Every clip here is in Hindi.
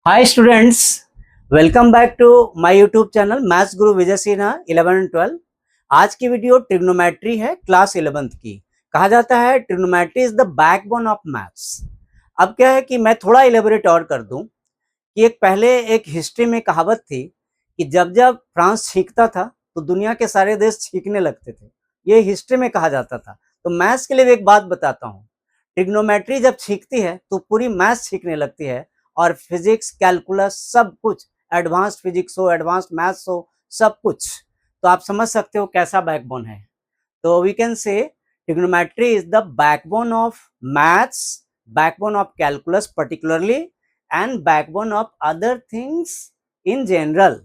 Hi students, welcome back to my YouTube channel maths Guru Vijay Sinha 11 and 12। आज की वीडियो ट्रिग्नोमेट्री है क्लास 11th की। कहा जाता है trigonometry is the backbone of maths. अब क्या है कि मैं थोड़ा इलेबोरेट और कर दूं कि एक हिस्ट्री में कहावत थी कि जब जब फ्रांस छींकता था तो दुनिया के सारे देश छींकने लगते थे। ये हिस्ट्री में कहा जाता था। तो मैथ्स के लिए भी एक बात बताता हूँ, ट्रिग्नोमेट्री जब छींकती है तो पूरी मैथ्स छींकने लगती है और फिजिक्स कैलकुलस सब कुछ, एडवांस्ड फिजिक्स हो, एडवांस्ड मैथ्स हो, सब कुछ। तो आप समझ सकते हो कैसा बैकबोन है। तो we can say trigonometry is the backbone of maths, backbone of calculus particularly, and backbone of other things in general.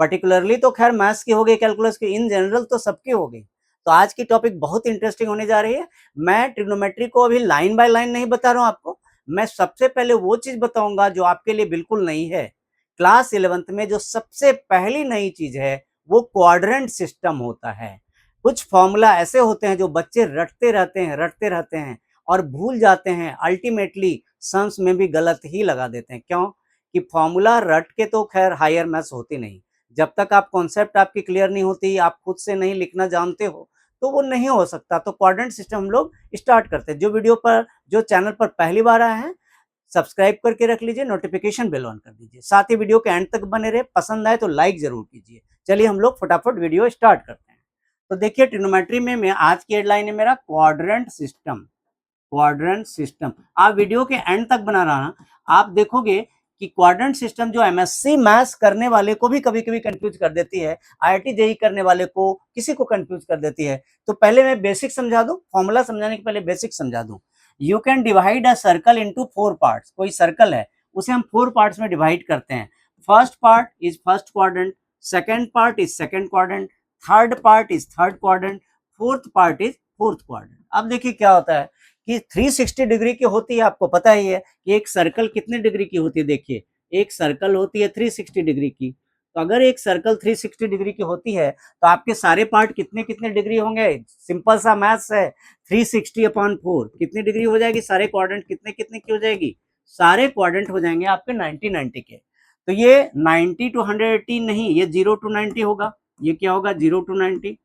Particularly तो खैर मैथ्स की हो गई, कैलकुलस की, इन जनरल तो सबकी हो गई। तो आज की टॉपिक बहुत इंटरेस्टिंग होने जा रही है। मैं ट्रिग्नोमेट्री को अभी लाइन बाय लाइन नहीं बता रहा हूं आपको, मैं सबसे पहले वो चीज बताऊंगा जो आपके लिए बिल्कुल नई है। क्लास 11th में जो सबसे पहली नई चीज है वो क्वाड्रेंट सिस्टम होता है। कुछ फॉर्मूला ऐसे होते हैं जो बच्चे रटते रहते हैं और भूल जाते हैं, अल्टीमेटली सम्स में भी गलत ही लगा देते हैं। क्यों? कि फॉर्मूला रट के तो खैर हायर मैथ्स होती नहीं। जब तक आप कॉन्सेप्ट आपकी क्लियर नहीं होती, आप खुद से नहीं लिखना जानते हो, तो वो नहीं हो सकता। तो क्वाड्रेंट सिस्टम हम लोग स्टार्ट करते हैं। जो चैनल पर पहली बार आए हैं, सब्सक्राइब करके रख लीजिए, नोटिफिकेशन बेल ऑन कर दीजिए, साथ ही वीडियो के एंड तक बने रहे। पसंद आए तो लाइक जरूर कीजिए। चलिए हम लोग फटाफट वीडियो स्टार्ट करते हैं। तो देखिए ट्रिग्नोमेट्री में मैं आज की हेडलाइन है मेरा क्वाड्रेंट सिस्टम। क्वाड्रेंट सिस्टम आप वीडियो के एंड तक बना रहा, आप देखोगे कि क्वाड्रेंट सिस्टम जो एमएससी मैथ्स करने वाले को भी कभी कभी कंफ्यूज कर देती है, आईआईटी जेईई करने वाले को, किसी को कंफ्यूज कर देती है। तो पहले मैं बेसिक समझा दूं, फॉर्मूला समझाने के पहले बेसिक समझा दूं। You can divide a circle into 4 parts. कोई सर्कल है उसे हम 4 पार्ट्स में डिवाइड करते हैं। First part is first quadrant, second part is second quadrant, third part is third quadrant, fourth part is fourth quadrant. अब देखिए क्या होता है कि 360 डिग्री की होती है। आपको पता ही है कि एक सर्कल कितने डिग्री की होती है। देखिए एक सर्कल होती है 360 डिग्री की। तो अगर एक सर्कल 360 डिग्री की होती है तो आपके सारे पार्ट कितने कितने डिग्री होंगे? सिंपल सा मैथ्स है, 360/4 कितनी डिग्री हो जाएगी? सारे क्वाड्रेंट कितने कितने की हो जाएगी? सारे क्वाड्रेंट हो जाएंगे आपके 90 के। तो ये 90 to 180 नहीं, ये 0 to 90 होगा। ये क्या होगा? 0 to 90।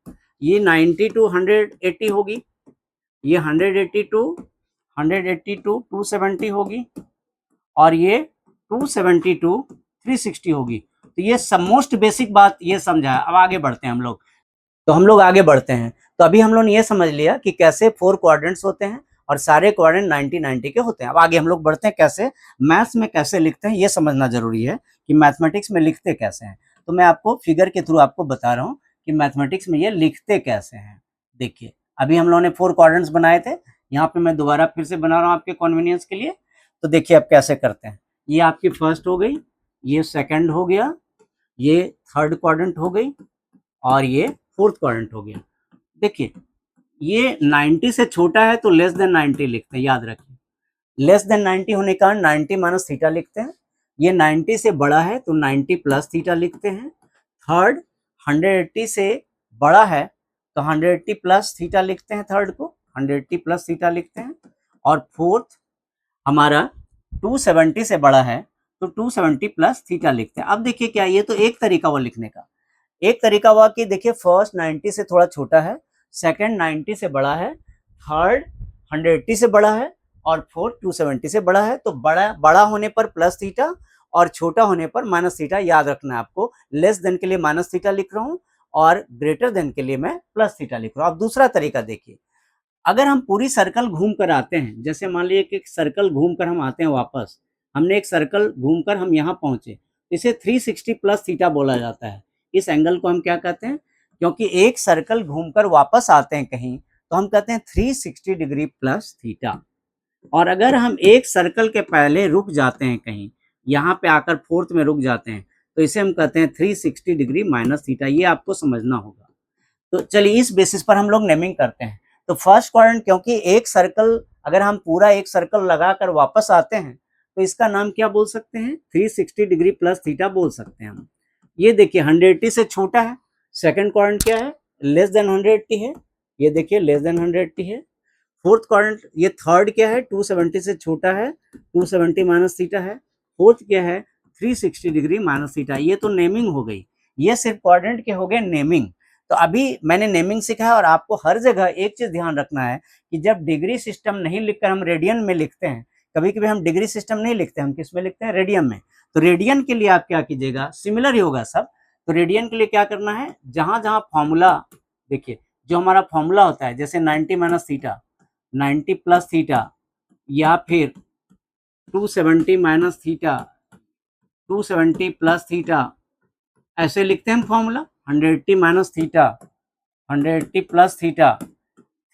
ये 90 to 180 होगी। ये 180 टू 270 होगी, और ये 270 टू 360 होगी। तो ये सब मोस्ट बेसिक बात ये समझा है। अब आगे बढ़ते हैं हम लोग। तो हम लोग आगे बढ़ते हैं। तो अभी हम लोग ने ये समझ लिया कि कैसे 4 क्वाड्रेंट्स होते हैं और सारे क्वाड्रेंट 90 के होते हैं। अब आगे हम लोग बढ़ते हैं, कैसे मैथ्स में कैसे लिखते हैं ये समझना जरूरी है कि मैथमेटिक्स में लिखते कैसे हैं। तो मैं आपको फिगर के थ्रू आपको बता रहा हूँ कि मैथमेटिक्स में ये लिखते कैसे हैं। देखिए अभी हम लोगों ने 4 क्वाड्रेंट्स बनाए थे, यहाँ पे मैं दोबारा फिर से बना रहा हूँ आपके कन्वीनियंस के लिए। तो देखिए अब कैसे करते हैं। ये आपकी फर्स्ट हो गई, ये सेकंड हो गया, ये थर्ड क्वाड्रेंट हो गई, और ये फोर्थ क्वाड्रेंट हो गया। देखिए ये 90 से छोटा है तो लेस देन 90 लिखते हैं, याद रखिए। लेस देन 90 होने का 90 माइनस थीटा लिखते हैं। ये 90 से बड़ा है तो 90 प्लस थीटा लिखते हैं। थर्ड 180 से बड़ा है तो 180 प्लस थीटा लिखते हैं, थर्ड को 180 प्लस थीटा लिखते हैं। और फोर्थ हमारा 270 से बड़ा है तो 270 प्लस थीटा लिखते हैं। अब देखिए क्या, ये तो एक तरीका हुआ लिखने का। एक तरीका हुआ कि देखिए फर्स्ट 90 से थोड़ा छोटा है, सेकंड 90 से बड़ा है, थर्ड 180 से बड़ा है, और फोर्थ 270 से बड़ा है। तो बड़ा होने पर प्लस थीटा और छोटा होने पर माइनस थीटा याद रखना है आपको। लेस देन के लिए माइनस थीटा लिख रहा हूँ और ग्रेटर देन के लिए मैं प्लस थीटा लिख रहा हूँ। अब दूसरा तरीका देखिए, अगर हम पूरी सर्कल घूम कर आते हैं, जैसे मान लीजिए कि एक सर्कल घूम कर हम आते हैं वापस, हमने एक सर्कल घूमकर हम यहाँ पहुंचे, इसे 360 प्लस थीटा बोला जाता है। इस एंगल को हम क्या कहते हैं? क्योंकि एक सर्कल घूमकर वापस आते हैं कहीं तो हम कहते हैं 360 डिग्री प्लस थीटा। और अगर हम एक सर्कल के पहले रुक जाते हैं कहीं, यहाँ पे आकर फोर्थ में रुक जाते हैं, तो इसे हम कहते हैं 360 डिग्री माइनस थीटा। ये आपको समझना होगा। तो चलिए इस बेसिस पर हम लोग नेमिंग करते हैं। तो फर्स्ट क्वाड्रेंट, क्योंकि एक सर्कल, अगर हम पूरा एक सर्कल लगाकर वापस आते हैं तो इसका नाम क्या बोल सकते हैं? 360 डिग्री प्लस थीटा बोल सकते हैं हम। ये देखिए 180 से छोटा है। सेकंड क्वाड्रेंट क्या है? लेस देन 180 है। ये देखिए लेस देन 180 है। फोर्थ क्वाड्रेंट, ये थर्ड क्या है? 270 से छोटा है, 270 माइनस थीटा है। फोर्थ क्या है? 360 डिग्री माइनस थीटा। ये तो नेमिंग हो गई, ये सिर्फ क्वाड्रेंट के हो गए नेमिंग। तो अभी मैंने नेमिंग सीखा है, और आपको हर जगह एक चीज ध्यान रखना है कि जब डिग्री सिस्टम नहीं लिखकर हम रेडियन में लिखते हैं, कभी कभी हम डिग्री सिस्टम नहीं लिखते, हम किस में लिखते हैं, रेडियन में। तो रेडियन के लिए आप क्या कीजिएगा, सिमिलर ही होगा सब। तो रेडियन के लिए क्या करना है, जहां जहां फॉर्मूला, देखिए जो हमारा फॉर्मूला होता है, जैसे 90 माइनस थीटा, 90 प्लस थीटा, या फिर 270 माइनस थीटा, 270 प्लस थीटा, ऐसे लिखते हैं हम formula. 180 minus theta, 180 plus theta,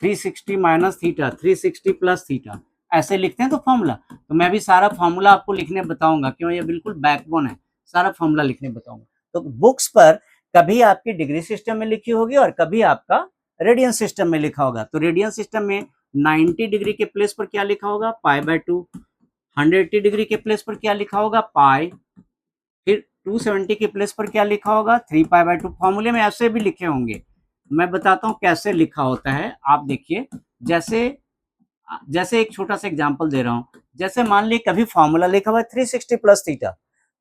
360 minus theta, 360 plus theta, ऐसे लिखते हैं तो फॉर्मूला। तो मैं भी सारा फॉर्मूला आपको लिखने बताऊंगा, क्यों, ये बिल्कुल बैकबोन है, सारा फॉर्मूला लिखने बताऊंगा। तो बुक्स पर कभी आपकी डिग्री सिस्टम में लिखी होगी और कभी आपका रेडियन सिस्टम में लिखा होगा। तो रेडियन सिस्टम में 90 डिग्री के प्लेस पर क्या लिखा होगा, π/2। 180 डिग्री के प्लेस पर क्या लिखा होगा, पाई। फिर 270 के प्लेस पर क्या लिखा होगा, 3π/2। फॉर्मूले में ऐसे भी लिखे होंगे, मैं बताता हूँ कैसे लिखा होता है। आप देखिए, जैसे एक छोटा सा एग्जांपल दे रहा हूँ। जैसे मान ली कभी फॉर्मूला लिखा हुआ है 360 प्लस थीटा,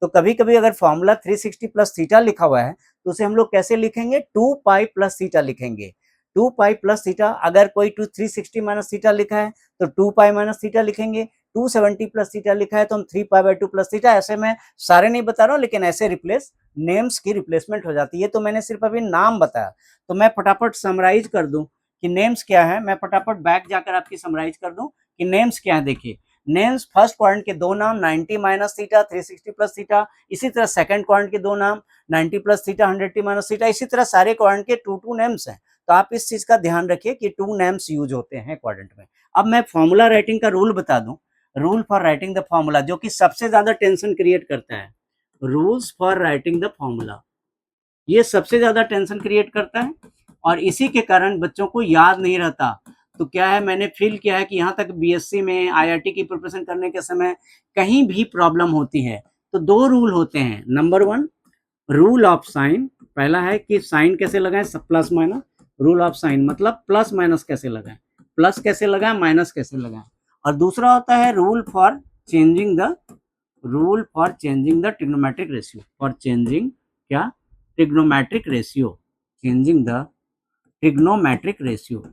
तो कभी कभी अगर फॉर्मूला 360 प्लस थीटा लिखा हुआ है तो उसे हम लोग कैसे लिखेंगे, 2π प्लस थीटा लिखेंगे। 2π प्लस थीटा, अगर कोई 360 माइनस थीटा लिखा है तो 2π माइनस थीटा लिखेंगे। 270 प्लस थीटा लिखा है तो हम 3π/2 प्लस थीटा। ऐसे मैं सारे नहीं बता रहा हूँ, लेकिन ऐसे रिप्लेस, नेम्स की रिप्लेसमेंट हो जाती है। तो मैंने सिर्फ अभी नाम बताया, तो मैं फटाफट समराइज कर दूं कि नेम्स क्या है। मैं फटाफट बैक जाकर आपकी समराइज कर दूं कि नेम्स क्या है। देखिए, नेम्स फर्स्ट क्वाड्रेंट के दो नाम 90 माइनस थीटा, 360 प्लस थीटा। इसी तरह सेकंड क्वाड्रेंट के दो नाम 90 प्लस थीटा, 180 माइनस थीटा। इसी तरह सारे क्वाड्रेंट के टू नेम्स हैं। तो आप इस चीज का ध्यान रखिए कि 2 नेम्स यूज होते हैं क्वाड्रेंट में। अब मैं फॉर्मूला राइटिंग का रूल बता दूं, rule for writing the formula, जो कि सबसे ज्यादा टेंशन क्रिएट करता है। Rules for writing the formula, ये सबसे ज्यादा टेंशन क्रिएट करता है, और इसी के कारण बच्चों को याद नहीं रहता। तो क्या है, मैंने फील किया है कि यहाँ तक बीएससी में, आईआईटी की प्रिपरेशन करने के समय कहीं भी प्रॉब्लम होती है तो 2 रूल होते हैं। Number 1, rule of sine. पहला है कि साइन कैसे लगाएं, plus minus. Rule of sine मतलब प्लस माइनस कैसे लगाएं, प्लस कैसे लगाएं, माइनस कैसे लगाएं। और दूसरा होता है rule for changing the trigonometric ratio, for changing क्या, trigonometric ratio, changing the trigonometric ratio.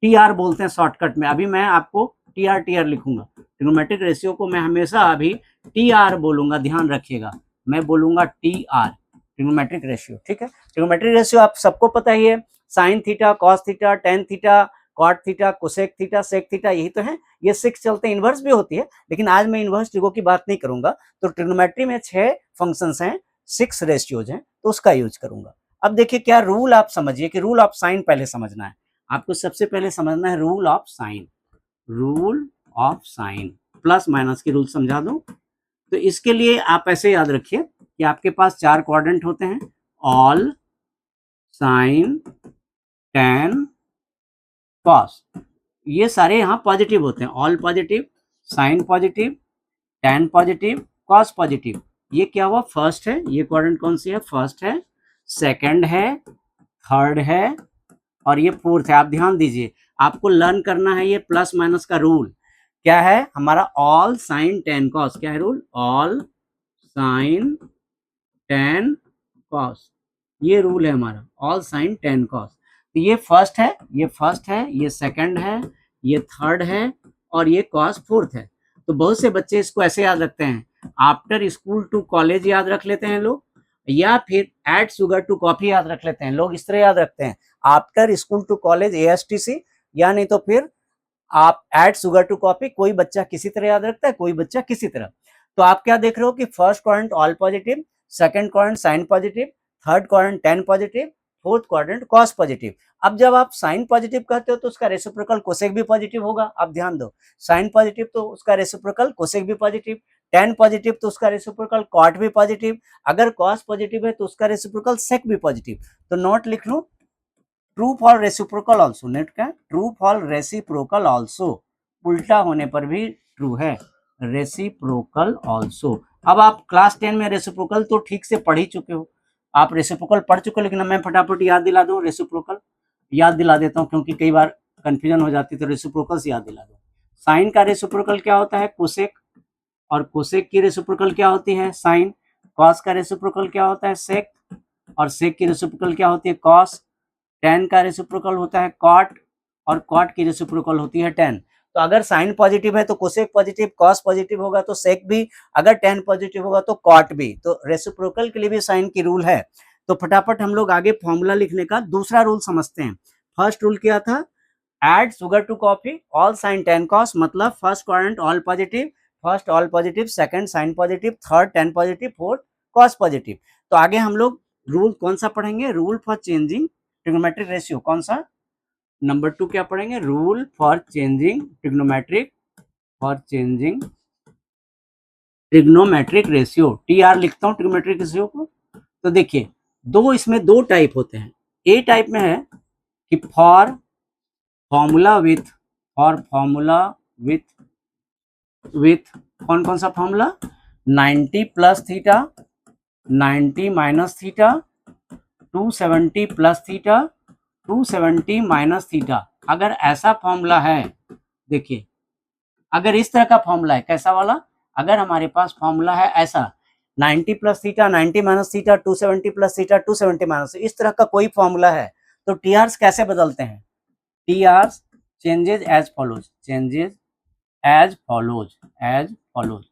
TR बोलते हैं शॉर्टकट में। अभी मैं आपको टीआर लिखूंगा। ट्रिग्नोमेट्रिक रेशियो को मैं हमेशा अभी टीआर बोलूंगा, ध्यान रखिएगा, मैं बोलूंगा टीआर, ट्रिग्नोमेट्रिक रेशियो। ठीक है, ट्रिग्नोमेट्रिक रेशियो आप सबको पता ही है, sine theta, cos theta, tan theta, cot theta, cosec theta, sec theta, यही तो है। ये 6 चलते हैं, इनवर्स भी होती है, लेकिन आज मैं इनवर्स ट्रिगो की बात नहीं करूंगा। तो ट्रिग्नोमेट्री में 6 फंक्शंस हैं, 6 रेशियोज हैं, तो उसका यूज करूंगा। अब देखिए क्या रूल, आप समझिए कि रूल ऑफ साइन पहले समझना है आपको। सबसे पहले समझना है rule of sine. Rule of sine, plus minus की रूल समझा दूं। तो इसके लिए आप ऐसे याद रखिए कि आपके पास 4 क्वाड्रेंट होते हैं, ऑल, साइन, टेन, कॉस। ये सारे यहाँ पॉजिटिव होते हैं, all positive, sine positive, tan positive, cos positive. ये क्या हुआ, फर्स्ट है। ये क्वाड्रेंट कौन सी है, फर्स्ट है, सेकंड है, थर्ड है, और ये फोर्थ है। आप ध्यान दीजिए, आपको लर्न करना है ये प्लस माइनस का रूल। क्या है हमारा, ऑल साइन टेन कॉस। क्या है rule, all sine tan cos, ये रूल है हमारा, ऑल साइन टेन कॉस। तो ये फर्स्ट है, ये फर्स्ट है, ये सेकंड है, ये थर्ड है, और ये कॉस फोर्थ है। तो बहुत से बच्चे इसको ऐसे याद रखते हैं, आफ्टर स्कूल टू कॉलेज याद रख लेते हैं लोग, या फिर एड शुगर टू कॉफी याद रख लेते हैं लोग। इस तरह याद रखते हैं, after school to college ASTC, या नहीं तो फिर आप एड शुगर टू कॉफी। कोई बच्चा किसी तरह याद रखता है, कोई बच्चा किसी तरह। तो आप क्या देख रहे हो कि first quadrant all positive, second quadrant sine positive, third quadrant tan positive, fourth quadrant cos positive. अब जब आप साइन पॉजिटिव कहते हो तो उसका रेसिप्रोकल कोसेक भी पॉजिटिव होगा। आप ध्यान दो, साइन पॉजिटिव तो उसका रेसिप्रोकल कोसेक भी पॉजिटिव, टेन पॉजिटिव तो उसका रेसिप्रोकल कॉट भी पॉजिटिव, अगर कॉस पॉजिटिव है तो उसका रेसिप्रोकल सेक भी पॉजिटिव। तो नोट लिख लूं, true for reciprocal also. Net का ट्रू फॉर रेसिप्रोकल ऑल्सो, उल्टा होने पर भी ट्रू है, रेसिप्रोकल ऑल्सो। अब आप क्लास 10 में रेसिप्रोकल तो ठीक से पढ़ ही चुके हो, आप रेसिप्रोकल पढ़ चुके हो, लेकिन मैं फटाफट याद दिला दूं, रेसिप्रोकल याद दिला देता हूं क्योंकि कई बार कंफ्यूजन हो जाती है, तो रेसिप्रोकल से याद दिला दूं। साइन का रेसिप्रोकल क्या होता है, कोसेक, और कोसेक की रेसिप्रोकल क्या होती है? साइन। कॉस का रेसिप्रोकल क्या होता है? सेक। और सेक की रेसिप्रोकल क्या होती है? कॉस। टेन का रेसिप्रोकल होता है कॉट, और कॉट की रेसिप्रोकल होती है टेन। तो अगर साइन पॉजिटिव है तो कोसेक पॉजिटिव, कॉस पॉजिटिव होगा तो सेक भी, अगर टेन पॉजिटिव होगा तो कॉट भी। तो रेसिप्रोकल के लिए भी साइन की रूल है। तो फटाफट हम लोग आगे फॉर्मूला लिखने का दूसरा रूल समझते हैं। फर्स्ट रूल क्या था? Add sugar to coffee, all sine tan cos, मतलब first quadrant all positive, first all positive, second sine positive, third tan positive, fourth cos positive. तो आगे हम लोग रूल कौन सा पढ़ेंगे? Rule for changing trigonometric ratio. कौन सा? नंबर 2 क्या पढ़ेंगे? Rule for changing trigonometric, for changing trigonometric ratio. TR लिखता हूं ट्रिग्नोमेट्रिक रेशियो को। तो देखिए, दो इसमें दो टाइप होते हैं। ए टाइप में है कि for formula with, for formula with कौन कौन सा formula? 90 plus theta, 90 minus theta, 270 plus theta, 270 minus theta. अगर ऐसा फॉर्मूला है, देखिए अगर इस तरह का फॉर्मूला है, कैसा वाला? अगर हमारे पास फॉर्मूला है ऐसा 90 plus theta, 90 minus theta, 270 plus theta, 270 minus, इस तरह का कोई फॉर्मूला है, तो टीआरस कैसे बदलते हैं? TRs changes as follows, changes as follows, as follows,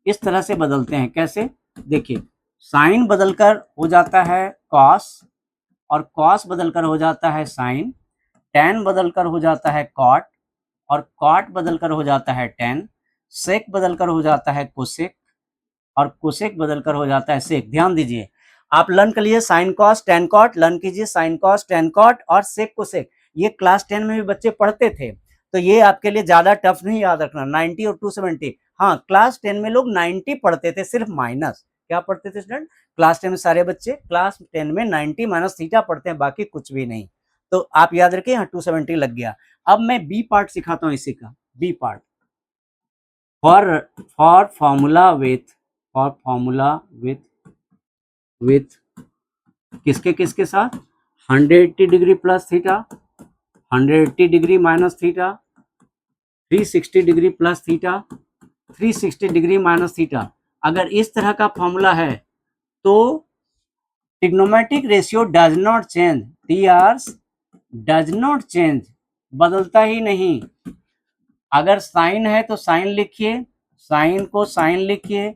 इस तरह से बदलते हैं। कैसे? देखिए, साइन बदलकर हो जाता है कॉस, और कॉस बदलकर हो जाता है साइन, टेन बदलकर हो जाता है कॉट, और कॉट बदलकर हो जाता है टेन, सेक बदलकर हो जाता है कोसेक, और कोसेक बदलकर हो जाता है सेक। ध्यान दीजिए, आप लर्न कर लिए sine cos tan cot, learn कीजिए साइन कॉस टेन कॉट और सेक कोसेक। ये क्लास 10 में भी बच्चे पढ़ते थे, तो ये आपके लिए ज्यादा टफ नहीं याद रखना। 90 और 270, हाँ क्लास 10 में लोग 90 पढ़ते थे, सिर्फ माइनस। क्या पढ़ते थे स्टूडेंट? क्लास 10 में सारे बच्चे क्लास 10 में 90 माइनस थीटा पढ़ते हैं, बाकी कुछ भी नहीं। तो आप याद रखिए, यहाँ 270 लग गया। अब मैं बी पार्ट सिखाता हूँ इसी का, B part. For formula with, for formula with किसके किसके साथ? 180 degree plus theta, 180 degree minus theta, 360 degree plus theta, 360 degree minus theta. अगर इस तरह का फॉर्मूला है तो trigonometric ratio does not change, TRs does not change, बदलता ही नहीं। अगर साइन है तो साइन लिखिए, साइन को साइन लिखिए,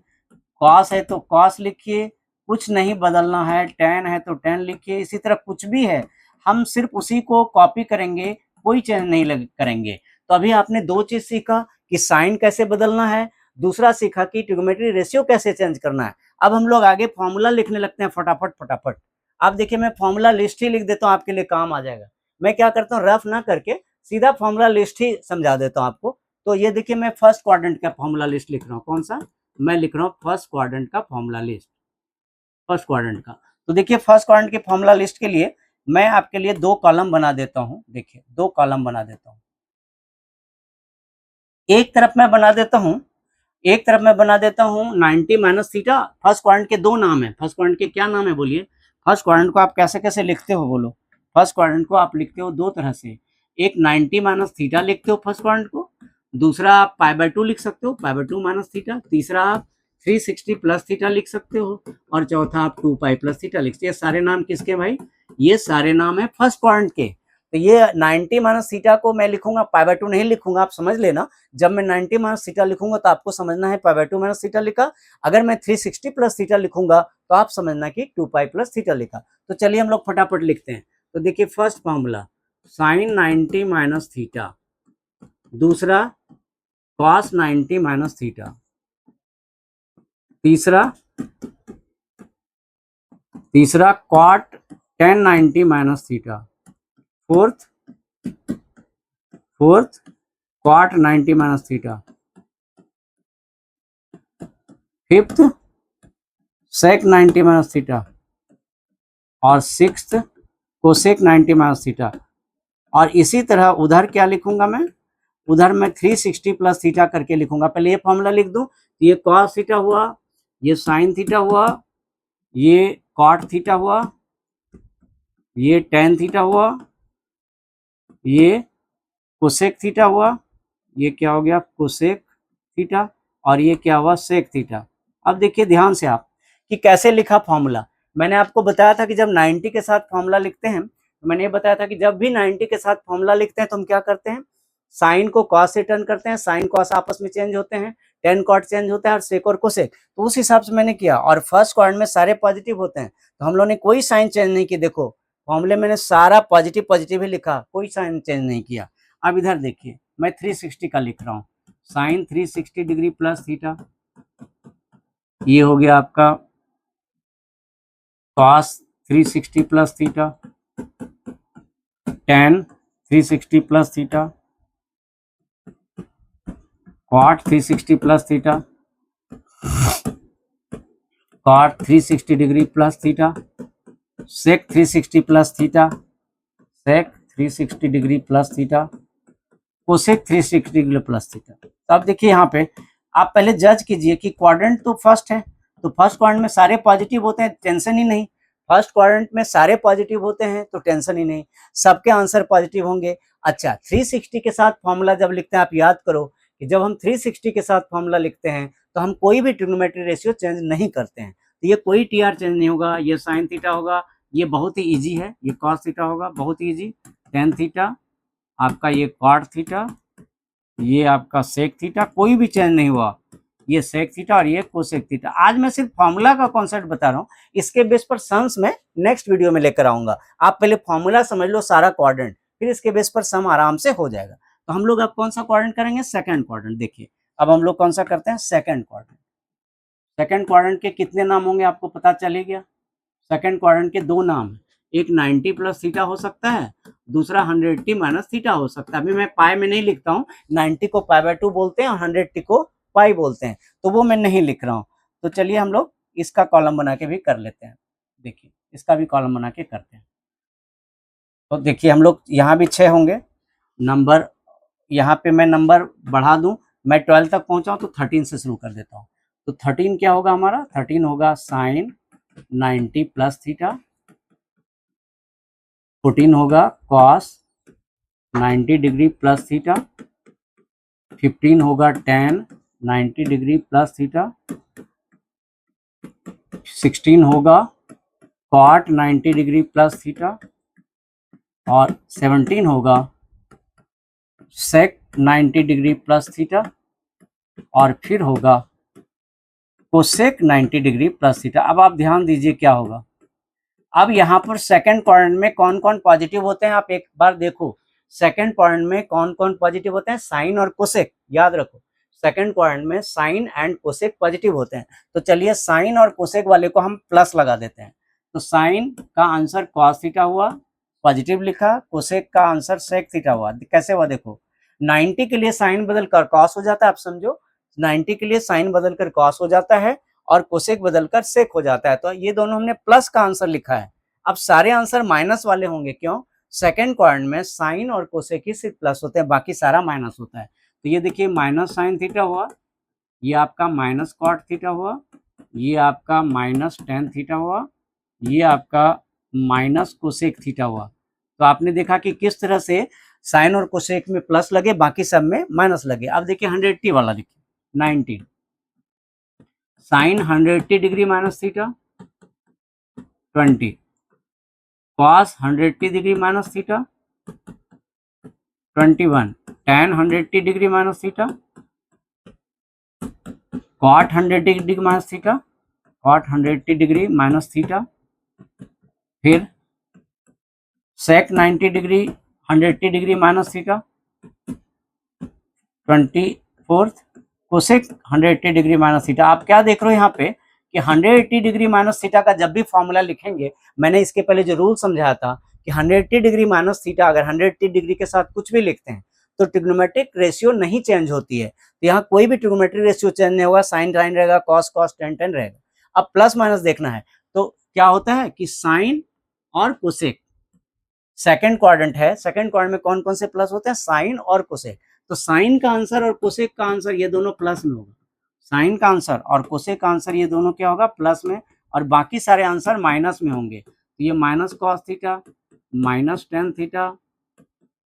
कॉस है तो कॉस लिखिए, कुछ नहीं बदलना है। टेन है तो टेन लिखिए। इसी तरह कुछ भी है, हम सिर्फ उसी को कॉपी करेंगे, कोई चेंज नहीं करेंगे। तो अभी आपने दो चीज सीखा कि साइन कैसे बदलना है, दूसरा सीखा कि ट्रिग्नोमेट्रिक रेशियो कैसे चेंज करना है। अब हम लोग आगे फॉर्मूला लिखने लगते हैं फटाफट फटाफट। आप देखिए, मैं फॉर्मूला लिस्ट ही लिख देता हूँ, आपके लिए काम आ जाएगा। मैं क्या करता हूँ, रफ ना करके सीधा फॉर्मूला लिस्ट ही समझा देता हूँ आपको। तो ये देखिए, मैं फर्स्ट क्वाड्रेंट का फॉर्मूला लिस्ट लिख रहा हूँ। कौन सा? मैं लिख रहा हूँ फर्स्ट क्वाड्रेंट का फॉर्मूला लिस्ट, फर्स्ट क्वाड्रेंट का। तो देखिए, फर्स्ट क्वाड्रेंट के फॉर्मूला लिस्ट के लिए मैं आपके लिए दो कॉलम बना देता हूँ। देखिए, दो कॉलम बना देता हूँ। एक तरफ मैं बना देता हूँ, एक तरफ मैं बना देता हूँ 90 माइनस थीटा। फर्स्ट क्वाड्रेंट के दो नाम है, फर्स्ट क्वाड्रेंट के क्या नाम है बोलिए? फर्स्ट क्वाड्रेंट को आप कैसे कैसे लिखते हो बोलो? फर्स्ट क्वाड्रेंट को आप लिखते हो दो तरह से, एक 90 माइनस थीटा लिखते हो फर्स्ट क्वाड्रेंट को, दूसरा आप पाई बाय 2 लिख सकते हो, पाई बाय 2 माइनस थीटा, तीसरा आप 360 प्लस थीटा लिख सकते हो, और चौथा आप 2 पाई प्लस थीटा लिख सकते हो। ये सारे नाम किसके भाई? ये सारे नाम है फर्स्ट क्वाड्रेंट के। तो ये 90 माइनस थीटा को मैं लिखूंगा, पाई बाय 2 नहीं लिखूंगा, आप समझ लेना। जब मैं 90 माइनस थीटा लिखूंगा तो आपको समझना है पाई बाय 2 माइनस थीटा लिखा। अगर मैं 360 प्लस थीटा लिखूंगा तो आप समझना कि 2 पाई प्लस थीटा लिखा। तो चलिए हम लोग फटाफट लिखते हैं। तो देखिए, first formula sine 90 minus theta, दूसरा कॉस 90 माइनस थीटा, तीसरा cot 10 90 minus theta, fourth cot 90 minus theta, fifth sec 90 minus theta, और सिक्स्थ कोसेक 90 माइनस थीटा। और इसी तरह उधर क्या लिखूंगा मैं? उधर मैं 360 प्लस थीटा करके लिखूंगा। पहले ये फॉर्मूला लिख दूं, ये कॉस थीटा हुआ, ये साइन थीटा हुआ, ये कॉट थीटा हुआ, ये टेन थीटा हुआ, ये कोसेक थीटा हुआ, ये क्या हो गया? कोसेक थीटा, और ये क्या हुआ सेक थीटा। अब देखिए ध्यान से आप कि कैसे लिखा फॉर्मूला। मैंने आपको बताया था कि जब 90 के साथ फॉर्मूला लिखते हैं, तो मैंने ये बताया था कि जब भी 90 के साथ फॉर्मूला लिखते हैं तो हम क्या करते हैं, साइन को कॉस से टर्न करते हैं, साइन कॉस आपस में चेंज होते हैं, टेन कॉट चेंज होता है और सेक और कोसेक। तो उस हिसाब से मैंने किया, और फर्स्ट क्वाड्रेंट में सारे पॉजिटिव होते हैं तो हम लोगों ने कोई साइन चेंज नहीं की। देखो फॉर्मूले मैंने सारा पॉजिटिव पॉजिटिव ही लिखा, कोई साइन चेंज नहीं किया। अब इधर देखिए मैं 360 का लिख रहा हूँ, साइन 360 डिग्री प्लस थीटा, ये हो गया आपका cos 360 plus theta, tan 360 plus theta, cot 360 plus theta, cot 360 degree plus theta, sec 360 plus theta, sec 360 degree plus theta, cosec 360 degree plus theta. तो अब देखिए यहाँ पे आप पहले जज कीजिए कि क्वाड्रेंट तो फर्स्ट है, तो फर्स्ट क्वाड्रेंट में सारे पॉजिटिव होते हैं, टेंशन ही नहीं। फर्स्ट क्वाड्रेंट में सारे पॉजिटिव होते हैं तो टेंशन ही नहीं, सबके आंसर पॉजिटिव होंगे। अच्छा 360 के साथ फॉर्मूला जब लिखते हैं, आप याद करो कि जब हम 360 के साथ फॉर्मूला लिखते हैं तो हम कोई भी ट्रिग्नोमेट्री रेशियो चेंज नहीं करते हैं। तो ये कोई टीआर चेंज नहीं होगा, ये साइन थीटा होगा, ये बहुत ही ईजी है, ये कॉस थीटा होगा, बहुत ईजी, टेन थीटा आपका, ये कॉट थीटा, ये आपका सेक थीटा, कोई भी चेंज नहीं हुआ, ये सेक थीटा और ये कोसेक थीटा। आज मैं सिर्फ फॉर्मूला का कॉन्सेप्ट बता रहा हूँ, इसके बेस पर सम्स में नेक्स्ट वीडियो में लेकर आऊंगा। आप पहले फॉर्मूला समझ लो सारा क्वाड्रेंट, फिर इसके बेस पर सम आराम से हो जाएगा। तो हम लोग अब कौन सा क्वाड्रेंट करेंगे, सेकंड क्वाड्रेंट। देखिए अब हम लोग कौन सा करते हैं, सेकंड क्वाड्रेंट। सेकंड क्वाड्रेंट के कितने नाम होंगे आपको पता चले गया। सेकंड क्वाड्रेंट के दो नाम, एक 90 प्लस थीटा हो सकता है, दूसरा 180 माइनस थीटा हो सकता है। अभी मैं पाई में नहीं लिखता हूँ, 90 को पाई बाय 2 बोलते हैं और 180 को पाई बोलते हैं, तो वो मैं नहीं लिख रहा हूँ। तो चलिए हम लोग इसका कॉलम बना के भी कर लेते हैं। देखिए इसका भी कॉलम बना के करते हैं। तो देखिए हम लोग यहाँ भी 6 होंगे नंबर, यहाँ पे मैं नंबर बढ़ा दूं, मैं 12 तक पहुंचा हूं तो 13 से शुरू कर देता हूं। तो 13 क्या होगा हमारा, 13 होगा साइन 90 प्लस थीटा, 14 होगा कॉस 90 डिग्री प्लस थीटा, 15 होगा टेन 90 डिग्री प्लस थीटा, 16 होगा कॉट 90 डिग्री प्लस थीटा, और 17 होगा सेक 90 डिग्री प्लस थीटा, और फिर होगा कोसेक 90 डिग्री प्लस थीटा। अब आप ध्यान दीजिए क्या होगा। अब यहाँ पर सेकंड क्वाड्रेंट में कौन कौन पॉजिटिव होते हैं, आप एक बार देखो सेकंड क्वाड्रेंट में कौन कौन पॉजिटिव होते हैं, साइन और कोसेक, याद रखो सेकंड क्वाड्रेंट में साइन एंड कोसेक पॉजिटिव होते हैं। तो चलिए साइन और कोसेक वाले को हम प्लस लगा देते हैं। तो साइन का आंसर कॉस थीटा हुआ, पॉजिटिव लिखा, कोसेक का आंसर सेक थीटा हुआ। कैसे हुआ देखो, 90 के लिए साइन बदल कर कॉस हो जाता है, आप समझो 90 के लिए साइन बदल कर कॉस हो जाता है और कोसेक बदलकर सेक हो जाता है। तो ये दोनों हमने प्लस का आंसर लिखा है। अब सारे आंसर माइनस वाले होंगे, क्यों, सेकंड क्वाड्रेंट में साइन और कोसेक ही सिर्फ प्लस होते हैं, बाकी सारा माइनस होता है। तो ये देखिए माइनस साइन थीटा हुआ, ये आपका माइनस कॉट थीटा हुआ, ये आपका माइनस टेन थीटा हुआ, ये आपका माइनस कोसेक थीटा हुआ। तो आपने देखा कि किस तरह से साइन और कोसेक में प्लस लगे, बाकी सब में माइनस लगे। अब देखिए 180 वाला देखिए 19 sine 180 degree minus theta, 20 cos 180 degree minus theta, 21 tan 180 degree minus theta, cot 180 degree minus theta, cot 180 degree minus theta, फिर sec 90 degree 180 degree minus theta, 24 cosec 180 degree minus theta. आप क्या देख रहे हो यहाँ पे कि 180 डिग्री माइनस थीटा का जब भी फॉर्मूला लिखेंगे, मैंने इसके पहले जो रूल समझाया था कि 180 डिग्री माइनस थीटा अगर 180 डिग्री के साथ कुछ भी लिखते हैं तो ट्रिग्नोमेट्रिक रेशियो नहीं चेंज होती है। तो यहाँ कोई भी ट्रिग्नोमेट्रिक रेशियो चेंज नहीं होगा, साइन साइन रहेगा, कॉस कॉस, टेन टेन रहेगा। अब प्लस माइनस देखना है, तो क्या होता है कि साइन और कोसेक सेकंड क्वाड्रेंट है, सेकंड क्वाड्रेंट में कौन कौन से प्लस होते हैं, साइन और कोसेक। तो साइन का आंसर और कोसेक का आंसर ये दोनों प्लस में होगा, साइन का आंसर और कोसेक का आंसर ये दोनों क्या होगा, प्लस में, और बाकी सारे आंसर माइनस में होंगे। तो ये minus cos theta, minus tan theta,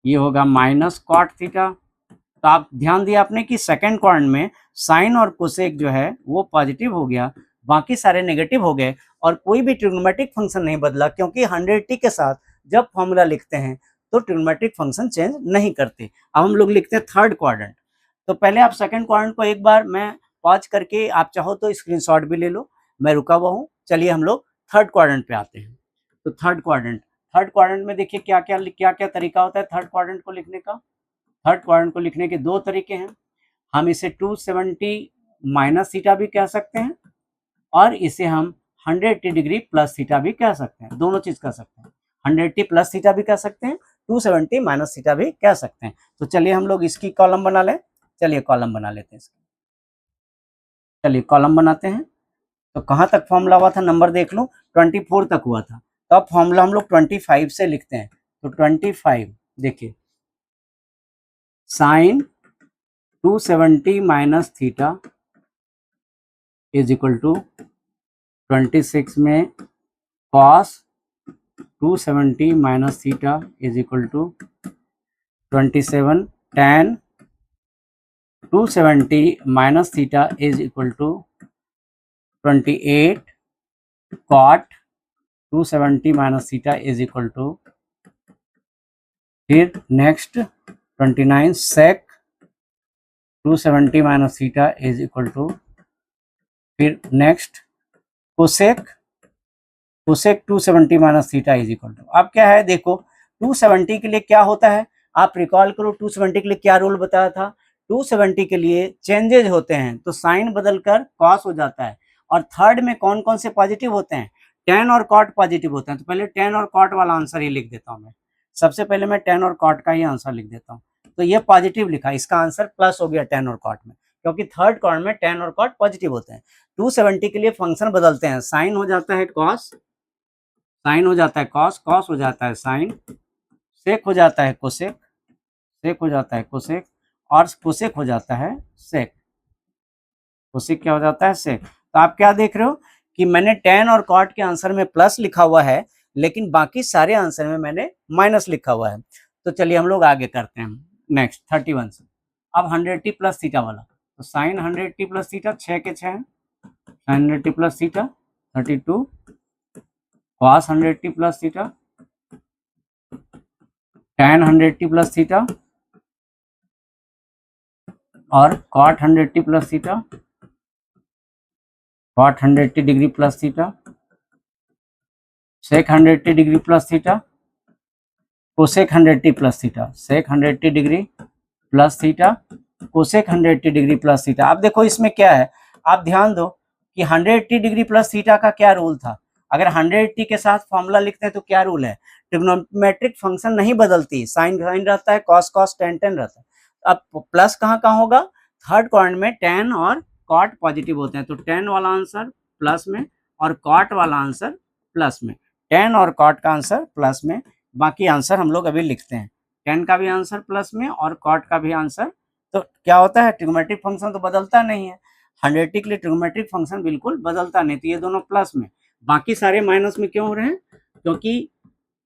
ये होगा माइनस कॉट थीटा। तो आप ध्यान दिया आपने कि सेकंड क्वाड्रेंट में साइन और कोसेक जो है वो पॉजिटिव हो गया, बाकी सारे नेगेटिव हो गए और कोई भी ट्रिग्नोमेट्रिक फंक्शन नहीं बदला, क्योंकि 100t के साथ जब फॉर्मूला लिखते हैं तो ट्रिग्नोमेट्रिक फंक्शन चेंज नहीं करते। अब हम लोग लिखते हैं थर्ड क्वाड्रेंट। तो पहले आप सेकंड क्वाड्रेंट को एक बार मैं पॉज करके, आप चाहो तो स्क्रीनशॉट भी ले लो, मैं रुका हुआ हूँ। चलिए हम लोग थर्ड क्वाड्रेंट पे आते हैं। तो थर्ड क्वाड्रेंट में देखिए क्या क्या तरीका होता है थर्ड क्वाड्रेंट को लिखने का। थर्ड क्वाड्रेंट को लिखने के दो तरीके हैं। हम इसे 270 माइनस थीटा भी कह सकते हैं और इसे हम 180 डिग्री प्लस थीटा भी कह सकते हैं, दोनों चीज कह सकते हैं। 180 प्लस थीटा भी कह सकते हैं, 270 माइनस थीटा भी कह सकते हैं। तो चलिए हम लोग इसकी कॉलम बना लें। चलिए कॉलम बना लेते हैं इसकी। चलिए कॉलम बनाते हैं। तो कहाँ तक फॉर्मूला हुआ था, नंबर देख लो, 24 तक हुआ था। तो अब फॉर्मूला हम लोग 25 से लिखते हैं। तो 25 देखिए, sine 270 minus theta is equal to 26 में cos 270 minus theta is equal to 27 tan 270 minus theta is equal to 28 cot 270 minus theta is equal to, फिर next 29 sec 270 minus theta is equal to, फिर next cosec 270 minus theta is equal to. अब क्या है देखो, 270 के लिए क्या होता है, आप रिकॉल करो 270 के लिए क्या रूल बताया था। 270 के लिए चेंजेज होते हैं तो साइन बदलकर कॉस हो जाता है। और थर्ड में कौन कौन से पॉजिटिव होते हैं, टेन और कॉट पॉजिटिव होते हैं। तो पहले टेन और कॉट वाला आंसर ही लिख देता हूँ मैं। सबसे पहले मैं टेन और कॉट का ही आंसर लिख देता हूँ। तो ये पॉजिटिव लिखा, इसका आंसर प्लस हो गया टेन और कॉट में, क्योंकि थर्ड कॉर्ड में टेन और कॉट पॉजिटिव होते हैं। 270 के लिए फंक्शन बदलते हैं, साइन हो जाता है कॉस, साइन हो जाता है कॉस, कॉस हो जाता है साइन, सेक हो जाता है कोसेक, सेक हो जाता है कोसेक, और कोसेक हो जाता है सेक। कोसेक क्या हो जाता है, सेक। तो आप क्या देख रहे हो कि मैंने टेन और कॉट के आंसर में प्लस लिखा हुआ है, लेकिन बाकी सारे आंसर में मैंने माइनस लिखा हुआ है। तो चलिए हम लोग आगे करते हैं नेक्स्ट 31 से। अब 100t प्लस थीटा वाला, तो साइन 100t प्लस थीटा, 6 के 6 sine 100t plus theta 32, cos 100t plus theta, tan 100t plus theta, और cot 100t plus theta, cot 100t degree plus theta, sec 100t degree plus theta, cosec 100t plus theta, sec 100t degree plus theta, cosec 100t degree plus theta. अब देखो इसमें क्या है, आप ध्यान दो कि 100t डिग्री प्लस थीटा का क्या रूल था। अगर 100t के साथ फॉर्मूला लिखते हैं तो क्या रूल है, ट्रिग्नोमेट्रिक फंक्शन नहीं बदलती, साइन साइन रहता है, कॉस कॉस टेन टेन रहता है। अब प्लस कहाँ कहाँ होगा, थर्ड क्वाड्रेंट में टेन और कॉट पॉजिटिव होते हैं, तो टेन वाला आंसर प्लस में और कॉट वाला आंसर प्लस में, टेन और कॉट का आंसर प्लस में। बाकी आंसर हम लोग अभी लिखते हैं, टेन का भी आंसर प्लस में और कॉट का भी आंसर। तो क्या होता है, ट्रिग्नोमेट्रिक फंक्शन तो बदलता नहीं है, 100t के लिए ट्रिग्नोमेट्रिक फंक्शन बिल्कुल बदलता नहीं, तो ये दोनों प्लस में, बाकी सारे माइनस में क्यों हो रहे हैं, क्योंकि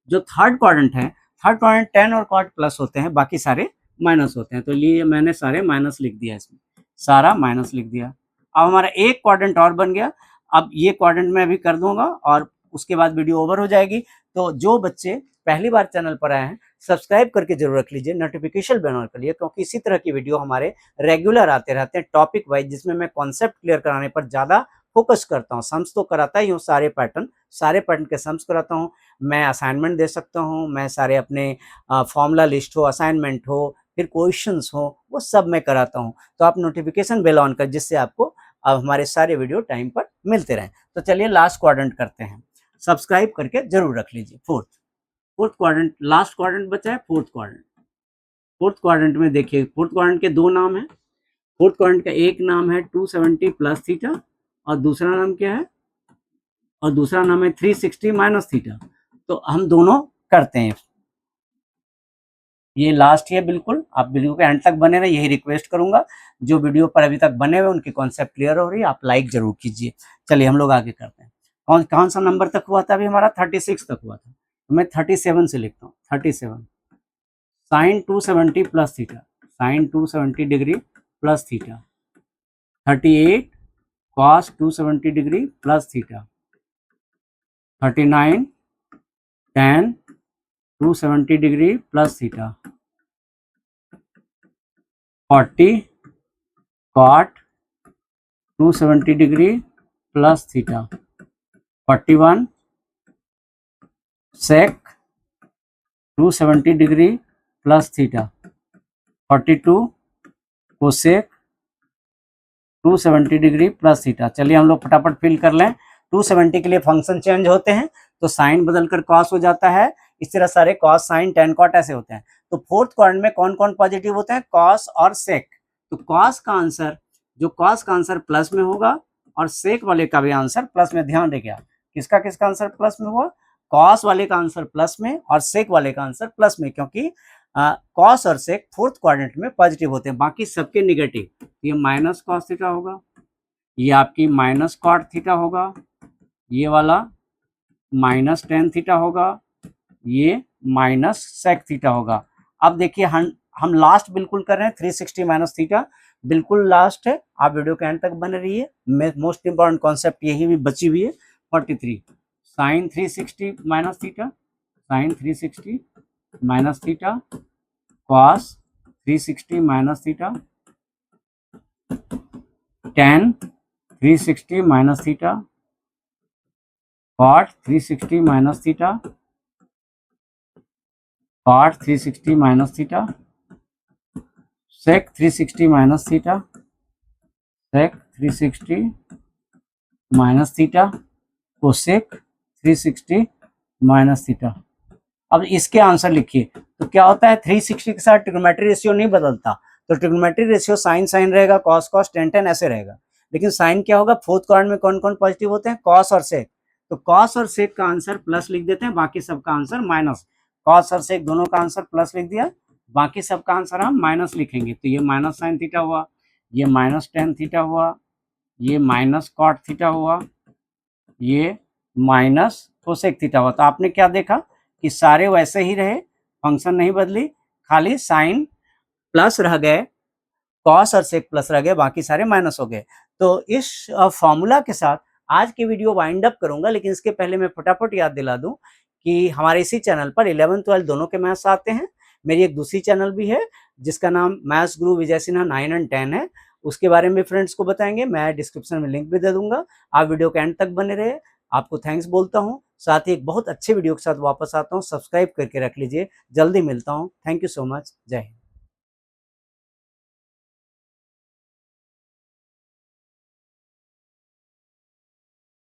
जो थर्ड क्वाड्रेंट है, थर्ड क्वाड्रेंट टेन और कॉट प्लस होते हैं, बाकी सारे माइनस होते हैं। तो लिए मैंने सारे माइनस लिख दिया, इसमें सारा माइनस लिख दिया। अब हमारा एक क्वाड्रेंट और बन गया। अब ये क्वाड्रेंट मैं अभी कर दूंगा और उसके बाद वीडियो ओवर हो जाएगी। तो जो बच्चे पहली बार चैनल पर आए हैं, सब्सक्राइब करके जरूर रख लीजिए, नोटिफिकेशन बेल ऑन कर लिए, क्योंकि इसी तरह की वीडियो हमारे रेगुलर आते रहते हैं टॉपिक वाइज, जिसमें मैं कॉन्सेप्ट क्लियर कराने पर ज्यादा फोकस करता हूँ। सम्स तो कराता ही हूँ, सारे पैटर्न के सम्स कराता हूँ, मैं असाइनमेंट दे सकता हूँ, मैं सारे अपने फॉर्मूला लिस्ट हो, असाइनमेंट हो, फिर क्वेश्चंस हो, वो सब मैं कराता हूँ। तो आप नोटिफिकेशन बेल ऑन कर, जिससे आपको अब हमारे सारे वीडियो टाइम पर मिलते रहें। तो चलिए लास्ट क्वाड्रेंट करते हैं, सब्सक्राइब करके जरूर रख लीजिए। फोर्थ क्वाड्रेंट, लास्ट क्वाड्रेंट बचा है फोर्थ क्वाड्रेंट। फोर्थ क्वाड्रेंट में देखिए, फोर्थ क्वाड्रेंट के दो नाम है। फोर्थ क्वाड्रेंट का एक नाम है 270 प्लस थीटा और दूसरा नाम क्या है, और दूसरा नाम है 360 माइनस थीटा। तो हम दोनों करते हैं, ये लास्ट है बिल्कुल। आप वीडियो के एंड तक बने रहे, यही रिक्वेस्ट करूंगा। जो वीडियो पर अभी तक बने हुए उनकी कॉन्सेप्ट क्लियर हो रही है, आप लाइक जरूर कीजिए। चलिए हम लोग आगे करते हैं। कौन सा नंबर तक हुआ था, अभी हमारा 36 तक हुआ था, तो मैं 37 से लिखता हूँ। 37 sine 270 plus theta, sine 270 degree plus theta, 38 cos 270 degree plus theta, 39 tan 270 degree plus theta, 40 cot 270 degree plus theta, 41 sec 270 degree plus theta, 42 cosec 270 degree plus theta. चलिए हम लोग फटाफट फिल कर लें। 270 के लिए फंक्शन चेंज होते हैं तो साइन बदलकर कॉस हो जाता है, इस तरह सारे कॉस साइन टेन कॉट ऐसे होते हैं। तो फोर्थ क्वाड्रेंट में कौन कौन पॉजिटिव होते हैं? कॉस और सेक। तो कॉस का आंसर, जो कॉस का आंसर प्लस में होगा और सेक वाले का भी आंसर प्लस में। ध्यान रखिएगा किसका किसका आंसर प्लस में हुआ? कॉस वाले का आंसर प्लस में और सेक वाले का आंसर प्लस में, क्योंकि कॉस और सेक फोर्थ क्वाड्रेंट में पॉजिटिव होते हैं, बाकी सबके निगेटिव। ये माइनस कॉस थीटा होगा, ये आपकी माइनस कॉट थीटा होगा, ये वाला माइनस टेन थीटा होगा, ये माइनस सेक थीटा होगा। अब देखिए हम लास्ट बिल्कुल कर रहे हैं 360 माइनस थीटा, बिल्कुल लास्ट है। आप वीडियो के एंड तक बने रहिए, मोस्ट इंपॉर्टेंट कॉन्सेप्ट यही भी बची हुई है। 43 sine 360 minus theta, sine 360 minus theta, cos 360 minus theta, tan 360 minus theta, cot 360 minus theta, cot 360 minus theta, sec 360 minus theta, sec 360 minus theta, cosec 360 minus theta. अब इसके आंसर लिखिए। तो क्या होता है, 360 के साथ ट्रिग्नोमेट्री रेशियो नहीं बदलता, तो ट्रिग्नोमेट्री रेशियो साइन साइन रहेगा, कॉस कॉस टेन टेन ऐसे रहेगा। लेकिन साइन क्या होगा? फोर्थ क्वाड्रेंट में कौन कौन पॉजिटिव होते हैं? कॉस और सेक। तो कॉस और सेक का आंसर प्लस लिख देते हैं, बाकी सबका आंसर माइनस। कॉस और सेक दोनों का आंसर प्लस लिख दिया, बाकी सबका आंसर हम माइनस लिखेंगे। तो ये माइनस साइन थीटा हुआ, ये माइनस टेन थीटा हुआ, ये माइनस कॉट थीटा हुआ, ये माइनस कोसेक थीटा हुआ। तो आपने क्या देखा कि सारे वैसे ही रहे, फंक्शन नहीं बदली, खाली साइन प्लस रह गए, कॉस और सेक प्लस रह गए, बाकी सारे माइनस हो गए। तो इस फॉर्मूला के साथ आज की वीडियो वाइंड अप करूंगा, लेकिन इसके पहले मैं फटाफट याद दिला दूं कि हमारे इसी चैनल पर 11 12 दोनों के मैथ्स आते हैं। मेरी एक दूसरी चैनल भी है जिसका नाम मैथ्स गुरु विजय सिन्हा 9 और 10 है, उसके बारे में फ्रेंड्स को बताएंगे। मैं डिस्क्रिप्शन में लिंक भी दे दूंगा, आप वीडियो के एंड तक बने रहे। आपको थैंक्स बोलता हूँ, साथ ही एक बहुत अच्छे वीडियो के साथ वापस आता हूँ। सब्सक्राइब करके रख लीजिए, जल्दी मिलता हूँ। थैंक यू सो मच, जय हिंद।